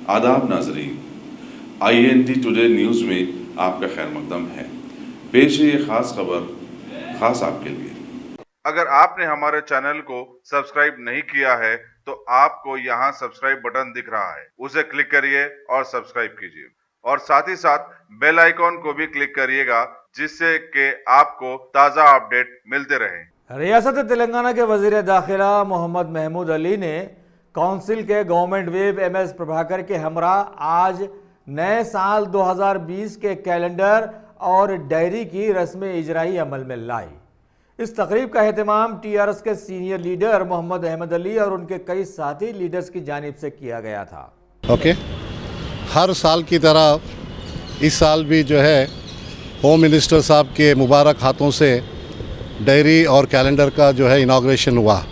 आदाब नाजरीन, INT today news में आपका खैर मकदम है। पेश है ये खास खबर खास आपके लिए। अगर आपने हमारे चैनल को सब्सक्राइब नहीं किया है तो आपको यहाँ सब्सक्राइब बटन दिख रहा है, उसे क्लिक करिए और सब्सक्राइब कीजिए और साथ ही साथ बेल आइकॉन को भी क्लिक करिएगा जिससे कि आपको ताज़ा अपडेट मिलते रहें। रियासत तेलंगाना के वजीर दाखिला मोहम्मद महमूद अली ने काउंसिल के गवर्नमेंट वेब MS प्रभाकर के हमरा आज नए साल 2020 के कैलेंडर और डायरी की रस्म इजराई अमल में लाई। इस तकरीब का एहतमाम TRS के सीनियर लीडर मोहम्मद अहमद अली और उनके कई साथी लीडर्स की जानिब से किया गया था। हर साल की तरह इस साल भी जो है होम मिनिस्टर साहब के मुबारक हाथों से डायरी और कैलेंडर का जो है इनाग्रेशन हुआ।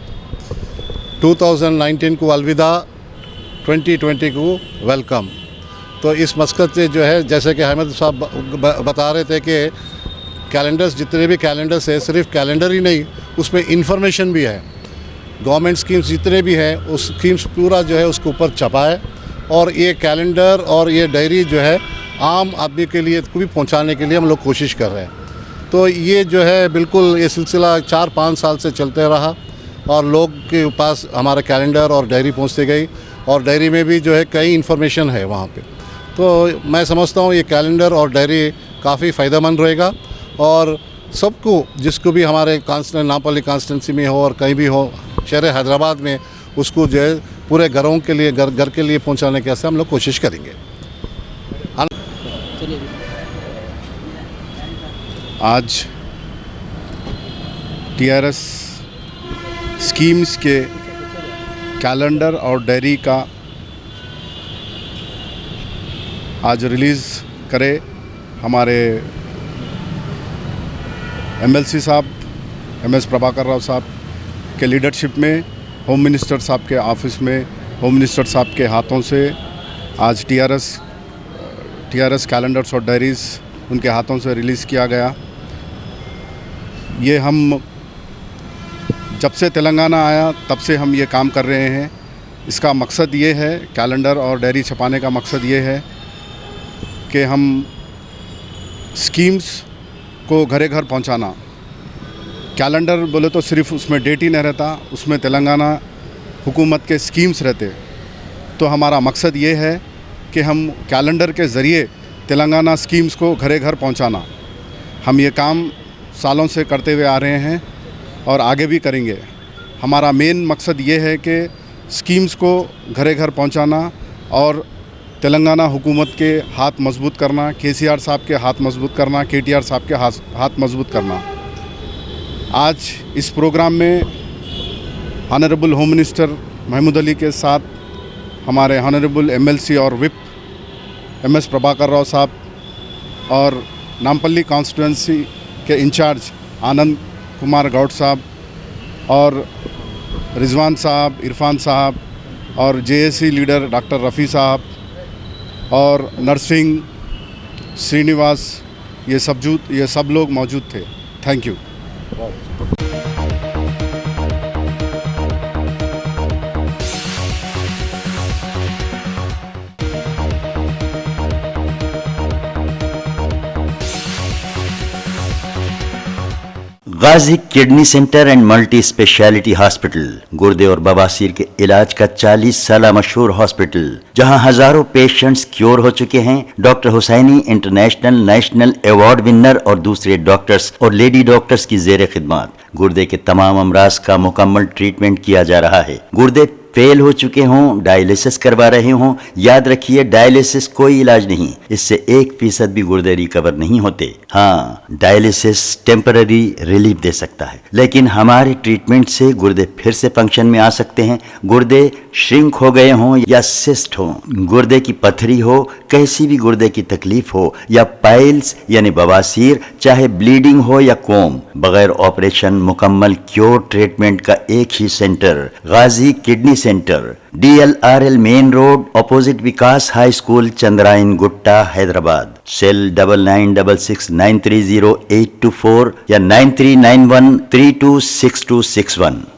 2019 को अलविदा, 2020 को वेलकम। तो इस मकसद से जो है जैसे कि अहमद साहब बता रहे थे कि कैलेंडर्स, जितने भी कैलेंडर्स है, सिर्फ कैलेंडर ही नहीं, उसमें इंफॉर्मेशन भी है। गवर्नमेंट स्कीम्स जितने भी हैं उस स्कीम्स पूरा जो है उसके ऊपर छपा है और ये कैलेंडर और ये डायरी जो है आम आदमी के लिए को भी पहुँचाने के लिए हम लोग कोशिश कर रहे हैं। तो ये जो है बिल्कुल ये सिलसिला 4-5 साल से चलते रहा और लोग के पास हमारा कैलेंडर और डायरी पहुंचते गई और डायरी में भी जो है कई इन्फॉर्मेशन है वहाँ पे। तो मैं समझता हूँ ये कैलेंडर और डायरी काफ़ी फ़ायदेमंद रहेगा और सबको, जिसको भी हमारे नामपल्ली कॉन्स्टिट्यूंसी में हो और कहीं भी हो शहर हैदराबाद में, उसको जो है पूरे घरों के लिए घर के लिए पहुँचाने के ऐसे हम लोग कोशिश करेंगे। आज TRS स्कीम्स के कैलेंडर और डायरी का आज रिलीज़ करे हमारे MLC साहब MS प्रभाकर राव साहब के लीडरशिप में, होम मिनिस्टर साहब के ऑफिस में, होम मिनिस्टर साहब के हाथों से आज TRS कैलेंडर्स और डायरीज़ उनके हाथों से रिलीज़ किया गया। ये हम जब से तेलंगाना आया तब से हम ये काम कर रहे हैं। इसका मकसद ये है, कैलेंडर और डायरी छपाने का मकसद ये है कि हम स्कीम्स को घरे घर पहुंचाना। कैलेंडर बोले तो सिर्फ उसमें डेट ही नहीं रहता, उसमें तेलंगाना हुकूमत के स्कीम्स रहते। तो हमारा मकसद ये है कि हम कैलेंडर के ज़रिए तेलंगाना स्कीम्स को घरे घर पहुंचाना। हम ये काम सालों से करते हुए आ रहे हैं और आगे भी करेंगे। हमारा मेन मकसद ये है कि स्कीम्स को घरे घर पहुंचाना और तेलंगाना हुकूमत के हाथ मजबूत करना, KCR साहब के हाथ मजबूत करना, KTR साहब के हाथ मजबूत करना। आज इस प्रोग्राम में honourable home minister Mahmood Ali के साथ हमारे ऑनरेबल MLC और विप MS प्रभाकर राव साहब और नामपल्ली कॉन्स्टिट्यूंसी के इंचार्ज आनंद कुमार गौड़ साहब और रिजवान साहब, इरफान साहब और JAC लीडर डॉक्टर रफ़ी साहब और नरसिंह, श्रीनिवास, ये सब लोग मौजूद थे। Thank you. Ghazi kidney centre and multi speciality hospital, गुर्दे और बवासीर के इलाज का 40 साल मशहूर हॉस्पिटल, जहां हजारों पेशेंट्स क्योर हो चुके हैं। Doctor Hussaini international national award winner और दूसरे डॉक्टर्स और लेडी डॉक्टर्स की जेर खिदमत गुर्दे के तमाम अमराज का मुकम्मल ट्रीटमेंट किया जा रहा है। गुर्दे फेल हो चुके हों, डायलिसिस करवा रहे हों, याद रखिए डायलिसिस कोई इलाज नहीं, इससे 1% भी गुर्दे रिकवर नहीं होते। हाँ, डायलिसिस टेम्पररी रिलीफ दे सकता है, लेकिन हमारे ट्रीटमेंट से गुर्दे फिर से फंक्शन में आ सकते हैं। गुर्दे श्रिंक हो गए हों या सिस्ट हो, गुर्दे की पथरी हो, कैसी भी गुर्दे की तकलीफ हो या पाइल्स यानी बवासीर, चाहे ब्लीडिंग हो या कोम, बगैर ऑपरेशन मुकम्मल क्योर ट्रीटमेंट का एक ही centre, Ghazi kidney centre, DLRL main road, opposite Vikas high school, Chandrayan Gutta, Hyderabad. Cell 9966930824 या 9391326261।